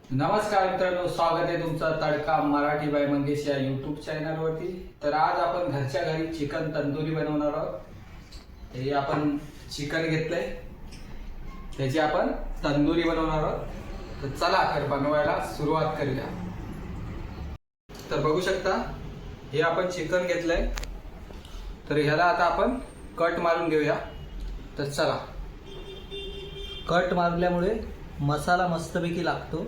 नमस्कार मित्रांनो, स्वागत आहे तुमचं तडका मराठी बाय मंगेश या यूट्यूब चॅनलवरती। तर आज आपण घरच्या घरी चिकन तंदुरी बनवणार आहोत। हे आपण चिकन घेतलंय, त्याची आपण तंदुरी बनवणार आहोत। तर चला तर बनवायला सुरुवात करूया। तर बघू शकता, हे आपण चिकन घेतलंय, तर ह्याला आता आपण कट मारून घेऊया। तर चला, कट मारल्यामुळे मसाला मस्तपैकी लागतो।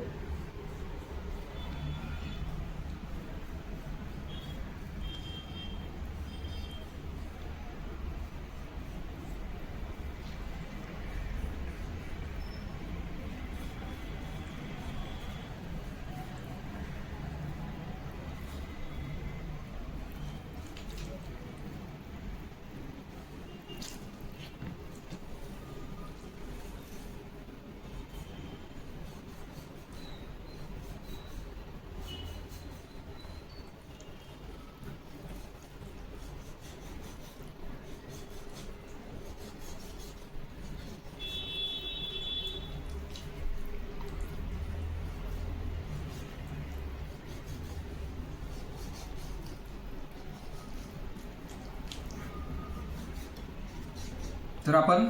तर आपण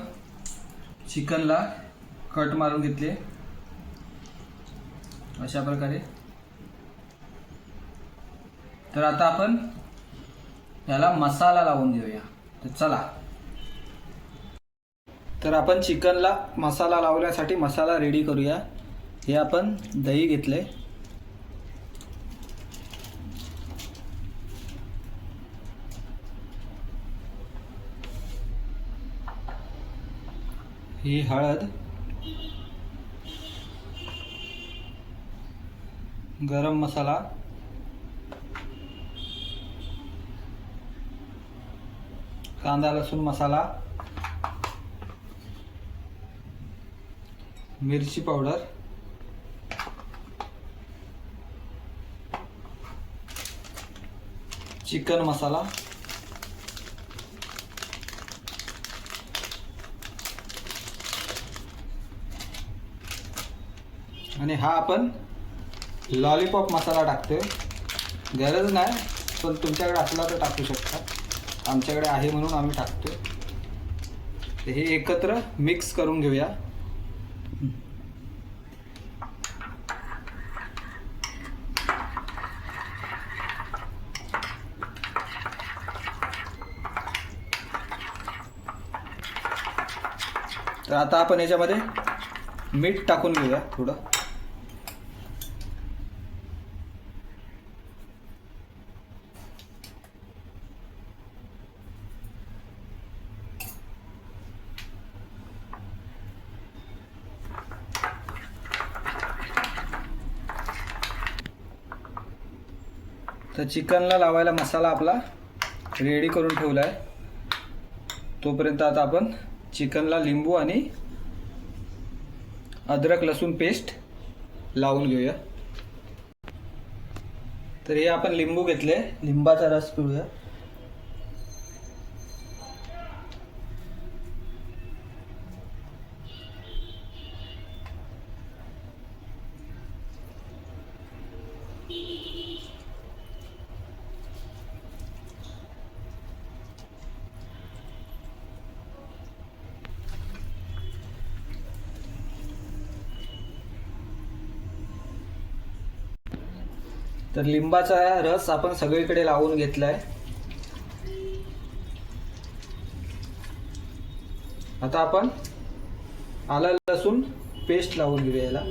चिकनला कट मारून घेतले अशा प्रकारे। तर आता आपण याला मसाला लावून घेऊया। तर चला, तर आपण चिकनला मसाला लावण्यासाठी मसाला रेडी करूया। हे आपण दही घेतले, ही हळद, गरम मसाला, कांदा लसूण मसाला, मिरची पावडर, चिकन मसाला, आणि हा आपण लॉलीपॉप मसाला टाकतोय। गरज नाही, पण तुमच्याकडे असला तर टाकू शकता। आमच्याकडे आहे म्हणून आम्ही टाकतोय। हे एकत्र मिक्स करून घेऊया। तर आता आपण याच्यामध्ये मीठ टाकून घेऊया थोडं। तर चिकनला लावायला मसाला आपला रेडी करून ठेवला आहे। तोपर्यंत आता आपण चिकनला लिंबू आणि अद्रक लसूण पेस्ट लावून घेऊया। तर हे आपण लिंबू घेतले, लिंबाचा रस पिळूया। तर लिंबाचा रस आपण सगळीकडे लावून घेतलाय। आता आपण आलं लसूण पेस्ट लावून घेऊया याला।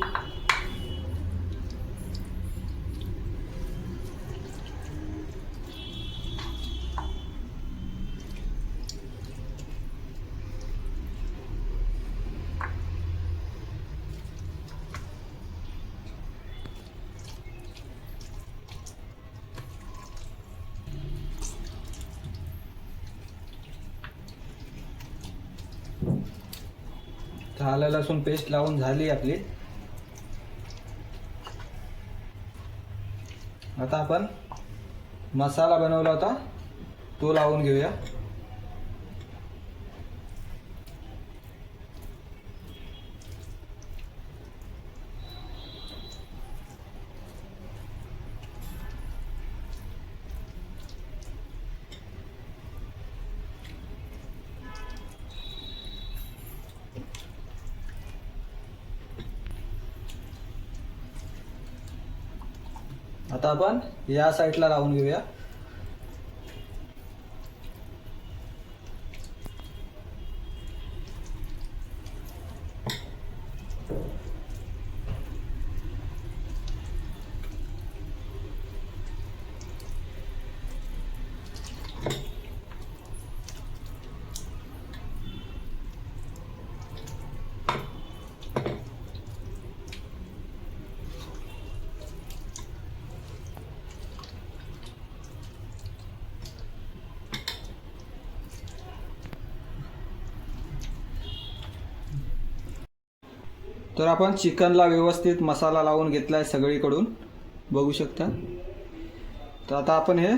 तर आलं लसूण पेस्ट लावून झाली आपली। आता आपण मसाला बनवला होता तो लावून घेऊया। आता आपण या साईडला लावून घेऊया. तर आपण चिकनला व्यवस्थित मसाला लावून घेतला आहे सगळीकडून, बघू शकता. तर आता आपण हे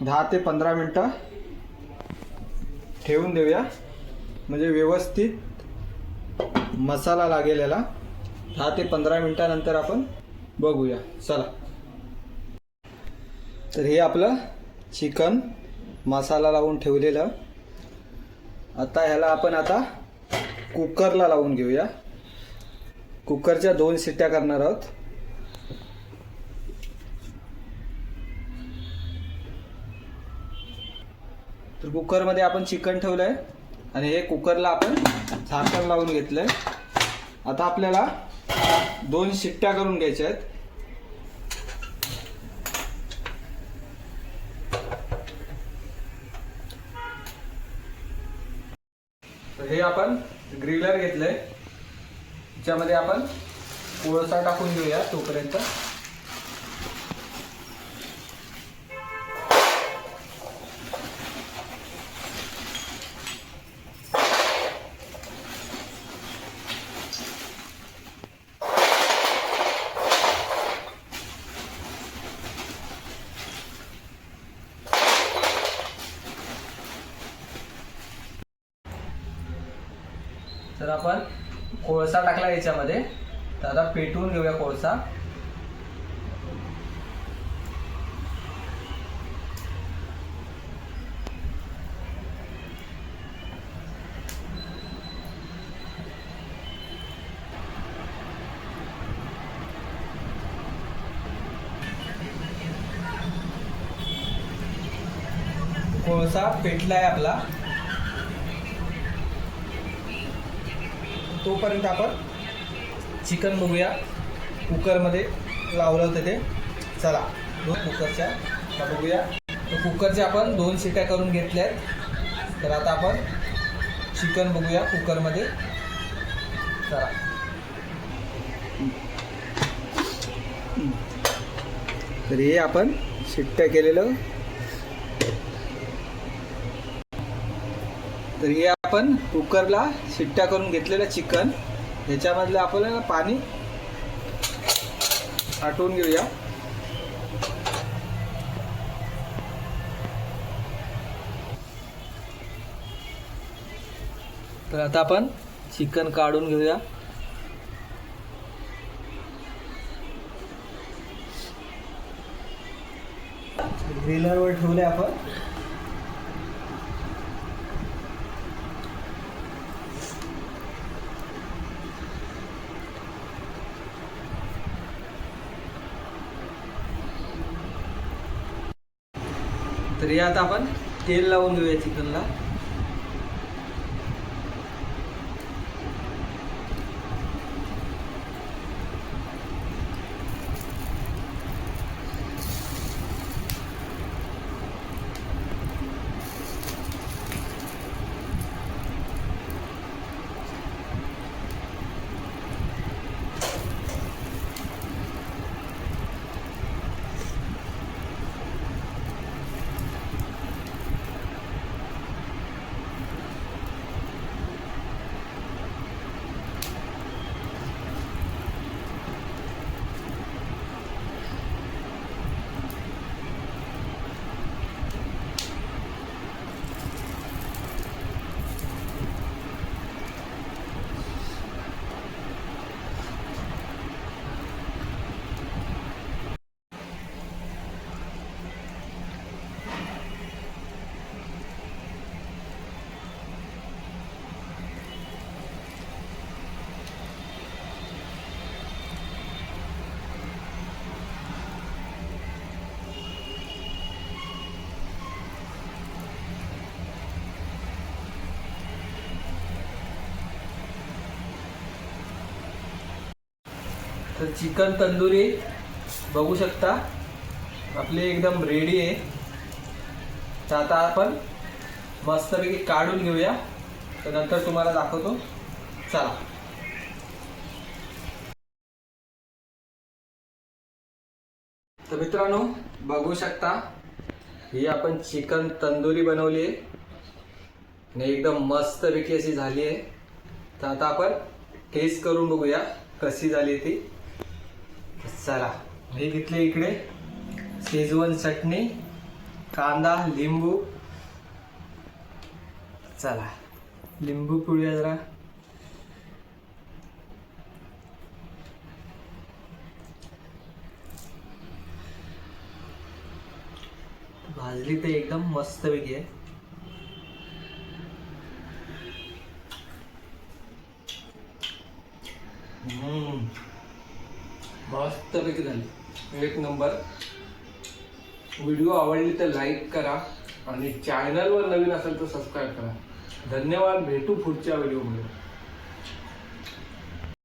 10 ते 15 मिनटं ठेवून देऊया, म्हणजे व्यवस्थित मसाला लागेल याला. 10 ते 15 मिनटानंतर आपण बघूया. चला. तर हे आपलं चिकन मसाला लावून ठेवलेलं. आता ह्याला आपण कुकरला लावून घेऊया. कुकरच्या 2 शिट्ट्या करणार आहोत. तर कुकरमध्ये आपण चिकन ठेवलंय आणि हे कुकरला आपण झाकण लावून घेतलंय. आता आपल्याला 2 शिट्ट्या करून घ्यायच्या आहेत. तर हे आपण ग्रिलर घेतलंय, त्याच्यामध्ये आपण कोळसा टाकून घेऊया तोपर्यंत. तर आपण कोळसा टाकला याच्यामध्ये. तर आता पेटवून घेऊया कोळसा. कोळसा पेटलाय आपला. तोपर्यंत आपण चिकन बघूया. कुकरमध्ये लावलं होतं ते. चला 2 कुकरच्या बघूया. तर कुकरच्या आपण 2 शिट्ट्या करून घेतल्या आहेत. तर आता आपण चिकन बघूया कुकरमध्ये. चला. तर हे आपण शिट्ट्या केलेलं. तर हे आपण कुकरला शिट्ट्या करून घेतलेलं चिकन, ह्याच्यामधलं आपल्याला पाणी आटवून घेऊया. तर आता आपण चिकन काढून घेऊया. ग्रिलरवर ठेवले आपण. तर हे आता आपण तेल लावून घेऊया चिकनला. तर चिकन तंदुरी बघू शकता आपली एकदम रेडी आहे. तर आता आपण मस्तपैकी काढून घेऊया, तर नंतर तुम्हाला दाखवतो. चला. तर मित्रांनो बघू शकता ही आपण चिकन तंदुरी बनवली आहे आणि एकदम मस्तपैकी अशी झाली आहे. तर आता आपण टेस्ट करून बघूया कशी झाली ती. चला. हे घेतले इकडे शेजवान चटणी, कांदा, लिंबू. चला लिंबू पिळूया जरा. भाजली तर एकदम मस्तपैकी आहे. मस्तपैकी झाली, एक नंबर. व्हिडिओ आवडली तर लाईक करा आणि चॅनलवर नवीन असेल तर सबस्क्राईब करा. धन्यवाद. भेटू पुढच्या व्हिडिओमध्ये.